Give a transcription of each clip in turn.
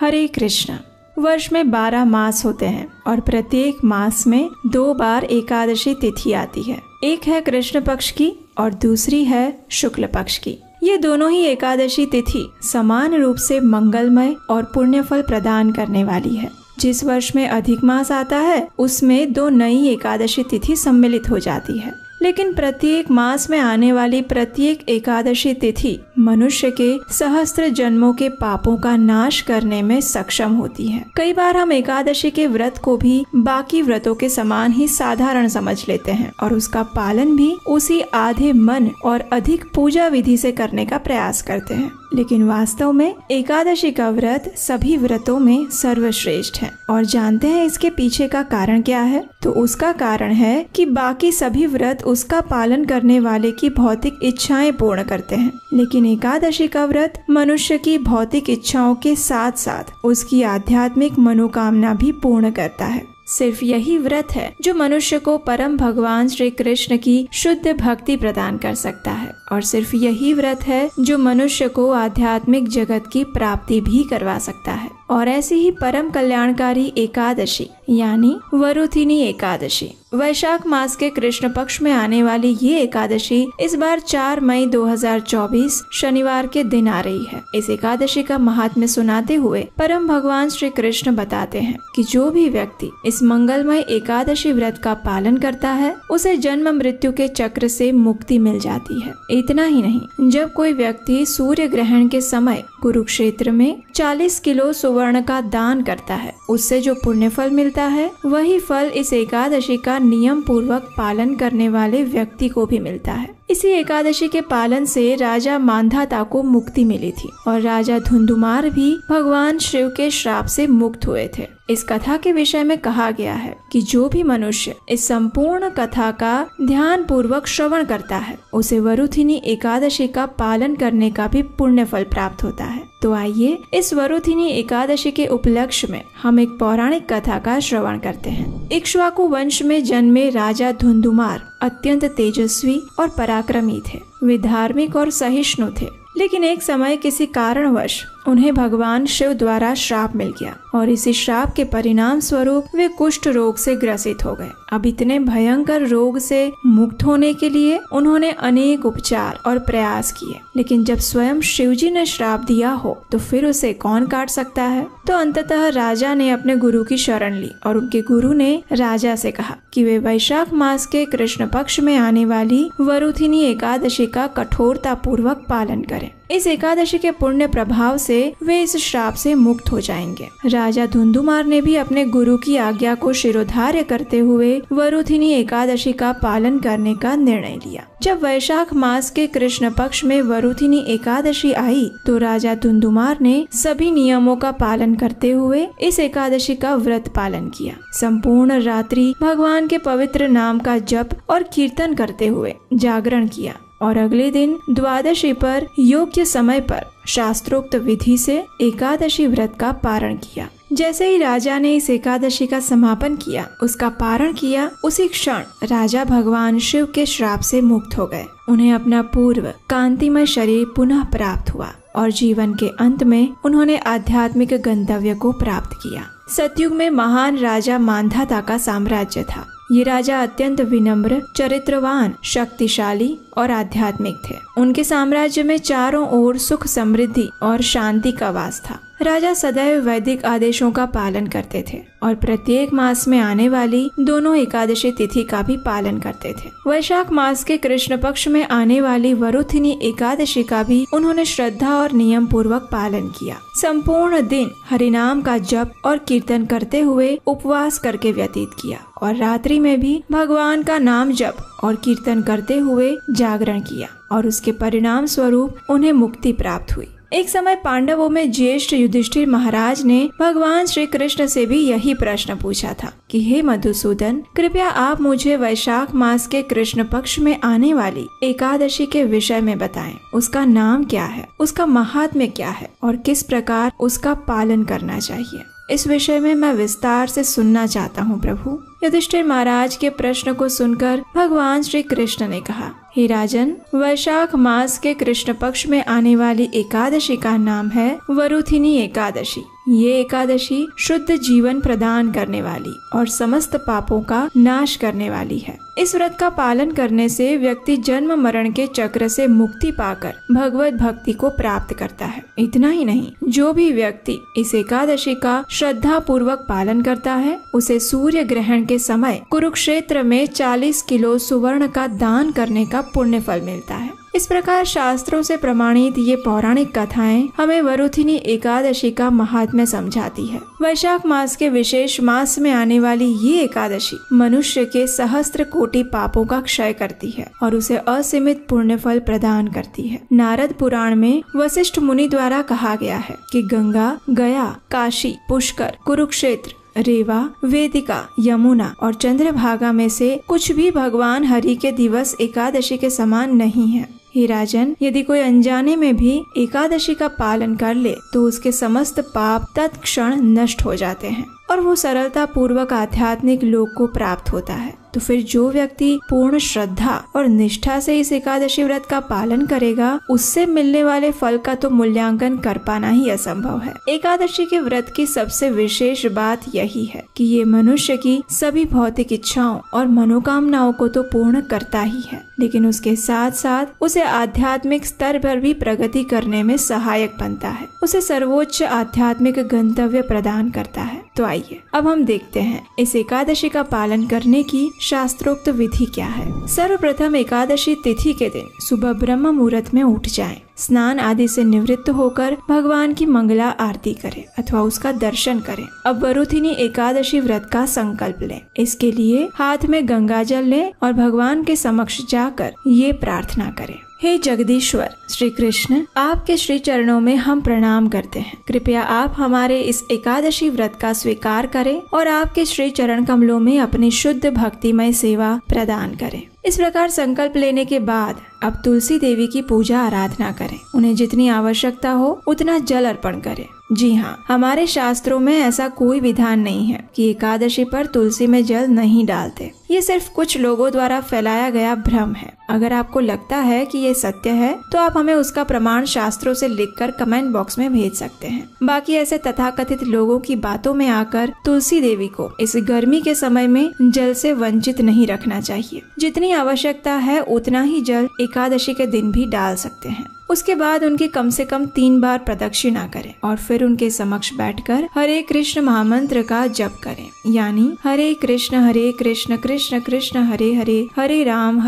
हरे कृष्ण। वर्ष में 12 मास होते हैं और प्रत्येक मास में 2 बार एकादशी तिथि आती है। एक है कृष्ण पक्ष की और दूसरी है शुक्ल पक्ष की। ये दोनों ही एकादशी तिथि समान रूप से मंगलमय और पुण्य फल प्रदान करने वाली है। जिस वर्ष में अधिक मास आता है उसमें 2 नई एकादशी तिथि सम्मिलित हो जाती है, लेकिन प्रत्येक मास में आने वाली प्रत्येक एकादशी तिथि मनुष्य के सहस्त्र जन्मों के पापों का नाश करने में सक्षम होती है। कई बार हम एकादशी के व्रत को भी बाकी व्रतों के समान ही साधारण समझ लेते हैं और उसका पालन भी उसी आधे मन और अधिक पूजा विधि से करने का प्रयास करते हैं, लेकिन वास्तव में एकादशी का व्रत सभी व्रतों में सर्वश्रेष्ठ है। और जानते हैं इसके पीछे का कारण क्या है? तो उसका कारण है कि बाकी सभी व्रत उसका पालन करने वाले की भौतिक इच्छाएं पूर्ण करते हैं, लेकिन एकादशी का व्रत मनुष्य की भौतिक इच्छाओं के साथ साथ उसकी आध्यात्मिक मनोकामना भी पूर्ण करता है। सिर्फ यही व्रत है जो मनुष्य को परम भगवान श्री कृष्ण की शुद्ध भक्ति प्रदान कर सकता है, और सिर्फ यही व्रत है जो मनुष्य को आध्यात्मिक जगत की प्राप्ति भी करवा सकता है। और ऐसी ही परम कल्याणकारी एकादशी यानी वरुथिनी एकादशी, वैशाख मास के कृष्ण पक्ष में आने वाली ये एकादशी इस बार 4 मई 2024 शनिवार के दिन आ रही है। इस एकादशी का महात्म्य सुनाते हुए परम भगवान श्री कृष्ण बताते हैं कि जो भी व्यक्ति इस मंगलमय एकादशी व्रत का पालन करता है उसे जन्म मृत्यु के चक्र से मुक्ति मिल जाती है। इतना ही नहीं, जब कोई व्यक्ति सूर्य ग्रहण के समय कुरुक्षेत्र में 40 किलो सुवर्ण का दान करता है, उससे जो पुण्य फल मिलता है वही फल इस एकादशी का नियम पूर्वक पालन करने वाले व्यक्ति को भी मिलता है। इसी एकादशी के पालन से राजा मांधाता को मुक्ति मिली थी और राजा धुंधुमार भी भगवान शिव के श्राप से मुक्त हुए थे। इस कथा के विषय में कहा गया है कि जो भी मनुष्य इस संपूर्ण कथा का ध्यान पूर्वक श्रवण करता है उसे वरुथिनी एकादशी का पालन करने का भी पुण्य फल प्राप्त होता है। तो आइए इस वरुथिनी एकादशी के उपलक्ष्य में हम एक पौराणिक कथा का श्रवण करते हैं। इक्ष्वाकु वंश में जन्मे राजा धुंधुमार अत्यंत तेजस्वी और पराक्रमी थे। वे धार्मिक और सहिष्णु थे, लेकिन एक समय किसी कारणवश उन्हें भगवान शिव द्वारा श्राप मिल गया और इसी श्राप के परिणाम स्वरूप वे कुष्ठ रोग से ग्रसित हो गए। अब इतने भयंकर रोग से मुक्त होने के लिए उन्होंने अनेक उपचार और प्रयास किए, लेकिन जब स्वयं शिवजी ने श्राप दिया हो तो फिर उसे कौन काट सकता है? तो अंततः राजा ने अपने गुरु की शरण ली और उनके गुरु ने राजा से कहा कि वे वैशाख मास के कृष्ण पक्ष में आने वाली वरुथिनी एकादशी का कठोरता पूर्वक पालन करें। इस एकादशी के पुण्य प्रभाव से वे इस श्राप से मुक्त हो जाएंगे। राजा धुंधुमार ने भी अपने गुरु की आज्ञा को शिरोधार्य करते हुए वरुथिनी एकादशी का पालन करने का निर्णय लिया। जब वैशाख मास के कृष्ण पक्ष में वरुथिनी एकादशी आई तो राजा धुंधुमार ने सभी नियमों का पालन करते हुए इस एकादशी का व्रत पालन किया। संपूर्ण रात्रि भगवान के पवित्र नाम का जप और कीर्तन करते हुए जागरण किया और अगले दिन द्वादशी पर योग्य समय पर शास्त्रोक्त विधि से एकादशी व्रत का पारण किया। जैसे ही राजा ने इस एकादशी का समापन किया, उसका पारण किया, उसी क्षण राजा भगवान शिव के श्राप से मुक्त हो गए। उन्हें अपना पूर्व कांतिमय शरीर पुनः प्राप्त हुआ और जीवन के अंत में उन्होंने आध्यात्मिक गंतव्य को प्राप्त किया। सतयुग में महान राजा मांधाता का साम्राज्य था। ये राजा अत्यंत विनम्र, चरित्रवान, शक्तिशाली और आध्यात्मिक थे। उनके साम्राज्य में चारों ओर सुख, समृद्धि और शांति का वास था। राजा सदैव वैदिक आदेशों का पालन करते थे और प्रत्येक मास में आने वाली दोनों एकादशी तिथि का भी पालन करते थे। वैशाख मास के कृष्ण पक्ष में आने वाली वरुथिनी एकादशी का भी उन्होंने श्रद्धा और नियम पूर्वक पालन किया। संपूर्ण दिन हरिनाम का जप और कीर्तन करते हुए उपवास करके व्यतीत किया और रात्रि में भी भगवान का नाम जप और कीर्तन करते हुए जागरण किया और उसके परिणाम स्वरूप उन्हें मुक्ति प्राप्त हुई। एक समय पांडवों में ज्येष्ठ युधिष्ठिर महाराज ने भगवान श्री कृष्ण से भी यही प्रश्न पूछा था कि हे मधुसूदन, कृपया आप मुझे वैशाख मास के कृष्ण पक्ष में आने वाली एकादशी के विषय में बताएं। उसका नाम क्या है, उसका महात्म्य क्या है और किस प्रकार उसका पालन करना चाहिए। इस विषय में मैं विस्तार से सुनना चाहता हूँ प्रभु। युधिष्ठिर महाराज के प्रश्न को सुनकर भगवान श्री कृष्ण ने कहा, हे राजन, वैशाख मास के कृष्ण पक्ष में आने वाली एकादशी का नाम है वरुथिनी एकादशी। ये एकादशी शुद्ध जीवन प्रदान करने वाली और समस्त पापों का नाश करने वाली है। इस व्रत का पालन करने से व्यक्ति जन्म मरण के चक्र से मुक्ति पाकर भगवत भक्ति को प्राप्त करता है। इतना ही नहीं, जो भी व्यक्ति इस एकादशी का श्रद्धा पूर्वक पालन करता है उसे सूर्य ग्रहण के समय कुरुक्षेत्र में 40 किलो सुवर्ण का दान करने का पुण्य फल मिलता है। इस प्रकार शास्त्रों से प्रमाणित ये पौराणिक कथाएं हमें वरुथिनी एकादशी का महात्म्य समझाती है। वैशाख मास के विशेष मास में आने वाली ये एकादशी मनुष्य के सहस्त्र कोटि पापों का क्षय करती है और उसे असीमित पुण्य फल प्रदान करती है। नारद पुराण में वशिष्ठ मुनि द्वारा कहा गया है कि गंगा, गया, काशी, पुष्कर, कुरुक्षेत्र, रेवा, वेदिका, यमुना और चंद्रभागा में से कुछ भी भगवान हरि के दिवस एकादशी के समान नहीं है। हे राजन, यदि कोई अनजाने में भी एकादशी का पालन कर ले तो उसके समस्त पाप तत्क्षण नष्ट हो जाते हैं और वो सरलता पूर्वक आध्यात्मिक लोक को प्राप्त होता है। तो फिर जो व्यक्ति पूर्ण श्रद्धा और निष्ठा से इस एकादशी व्रत का पालन करेगा उससे मिलने वाले फल का तो मूल्यांकन कर पाना ही असंभव है। एकादशी के व्रत की सबसे विशेष बात यही है कि ये मनुष्य की सभी भौतिक इच्छाओं और मनोकामनाओं को तो पूर्ण करता ही है, लेकिन उसके साथ साथ उसे आध्यात्मिक स्तर पर भी प्रगति करने में सहायक बनता है, उसे सर्वोच्च आध्यात्मिक गंतव्य प्रदान करता है। तो आइए अब हम देखते हैं इस एकादशी का पालन करने की शास्त्रोक्त विधि क्या है। सर्वप्रथम एकादशी तिथि के दिन सुबह ब्रह्म मुहूर्त में उठ जाएं, स्नान आदि से निवृत्त होकर भगवान की मंगला आरती करें अथवा उसका दर्शन करें। अब वरुथिनी एकादशी व्रत का संकल्प लें। इसके लिए हाथ में गंगा जल लें और भगवान के समक्ष जाकर ये प्रार्थना करें। हे जगदीश्वर श्री कृष्ण, आपके श्री चरणों में हम प्रणाम करते हैं। कृपया आप हमारे इस एकादशी व्रत का स्वीकार करें और आपके श्री चरण कमलों में अपनी शुद्ध भक्तिमय सेवा प्रदान करें। इस प्रकार संकल्प लेने के बाद अब तुलसी देवी की पूजा आराधना करें। उन्हें जितनी आवश्यकता हो उतना जल अर्पण करें। जी हाँ, हमारे शास्त्रों में ऐसा कोई विधान नहीं है कि एकादशी पर तुलसी में जल नहीं डालते। ये सिर्फ कुछ लोगों द्वारा फैलाया गया भ्रम है। अगर आपको लगता है कि ये सत्य है तो आप हमें उसका प्रमाण शास्त्रों से लिखकर कमेंट बॉक्स में भेज सकते हैं। बाकी ऐसे तथाकथित लोगों की बातों में आकर तुलसी देवी को इस गर्मी के समय में जल से वंचित नहीं रखना चाहिए। जितनी आवश्यकता है उतना ही जल एकादशी के दिन भी डाल सकते हैं। उसके बाद उनकी कम से कम 3 बार प्रदक्षिणा करें और फिर उनके समक्ष बैठकर हरे कृष्ण महामंत्र का जप करें, यानी हरे कृष्ण कृष्ण कृष्ण हरे हरे, हरे राम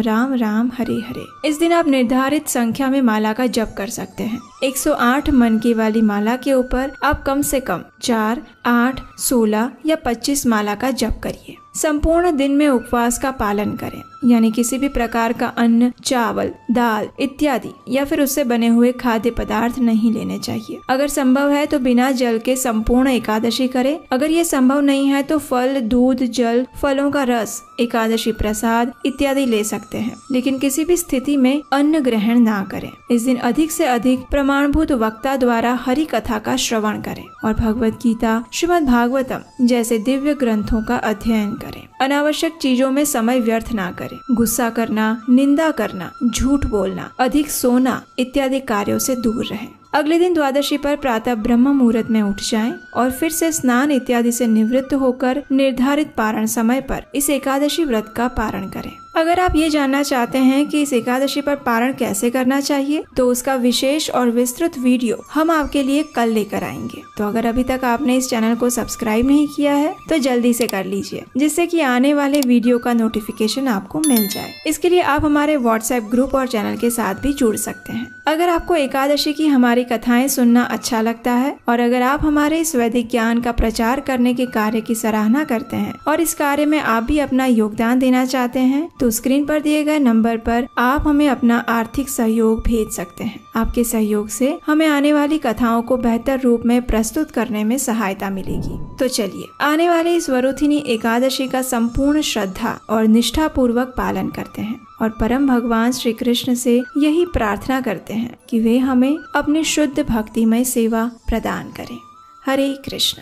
राम राम हरे हरे। इस दिन आप निर्धारित संख्या में माला का जप कर सकते हैं। 108 मन की वाली माला के ऊपर आप कम से कम 4, 8, 16 या 25 माला का जप करिए। संपूर्ण दिन में उपवास का पालन करें, यानी किसी भी प्रकार का अन्न, चावल, दाल इत्यादि या फिर उससे बने हुए खाद्य पदार्थ नहीं लेने चाहिए। अगर संभव है तो बिना जल के संपूर्ण एकादशी करें। अगर ये संभव नहीं है तो फल, दूध, जल, फलों का रस, एकादशी प्रसाद इत्यादि ले सकते हैं, लेकिन किसी भी स्थिति में अन्न ग्रहण ना करें। इस दिन अधिक से अधिक प्रमाणभूत वक्ता द्वारा हरि कथा का श्रवण करें और भगवत गीता, श्रीमद् भागवतम जैसे दिव्य ग्रंथों का अध्ययन करें। अनावश्यक चीजों में समय व्यर्थ ना करें। गुस्सा करना, निंदा करना, झूठ बोलना, अधिक सोना इत्यादि कार्यों से दूर रहें। अगले दिन द्वादशी पर प्रातः ब्रह्म मुहूर्त में उठ जाएं और फिर से स्नान इत्यादि से निवृत्त होकर निर्धारित पारण समय पर इस एकादशी व्रत का पारण करें। अगर आप ये जानना चाहते हैं कि इस एकादशी पर पारण कैसे करना चाहिए तो उसका विशेष और विस्तृत वीडियो हम आपके लिए कल लेकर आएंगे। तो अगर अभी तक आपने इस चैनल को सब्सक्राइब नहीं किया है तो जल्दी से कर लीजिए, जिससे कि आने वाले वीडियो का नोटिफिकेशन आपको मिल जाए। इसके लिए आप हमारे व्हाट्सएप ग्रुप और चैनल के साथ भी जुड़ सकते हैं। अगर आपको एकादशी की हमारी कथाएं सुनना अच्छा लगता है और अगर आप हमारे इस वैदिक ज्ञान का प्रचार करने के कार्य की सराहना करते हैं और इस कार्य में आप भी अपना योगदान देना चाहते हैं तो स्क्रीन पर दिए गए नंबर पर आप हमें अपना आर्थिक सहयोग भेज सकते हैं। आपके सहयोग से हमें आने वाली कथाओं को बेहतर रूप में प्रस्तुत करने में सहायता मिलेगी। तो चलिए आने वाली इस वरुथिनी एकादशी का संपूर्ण श्रद्धा और निष्ठा पूर्वक पालन करते हैं और परम भगवान श्री कृष्ण से यही प्रार्थना करते हैं कि वे हमें अपनी शुद्ध भक्तिमय सेवा प्रदान करें। हरे कृष्ण।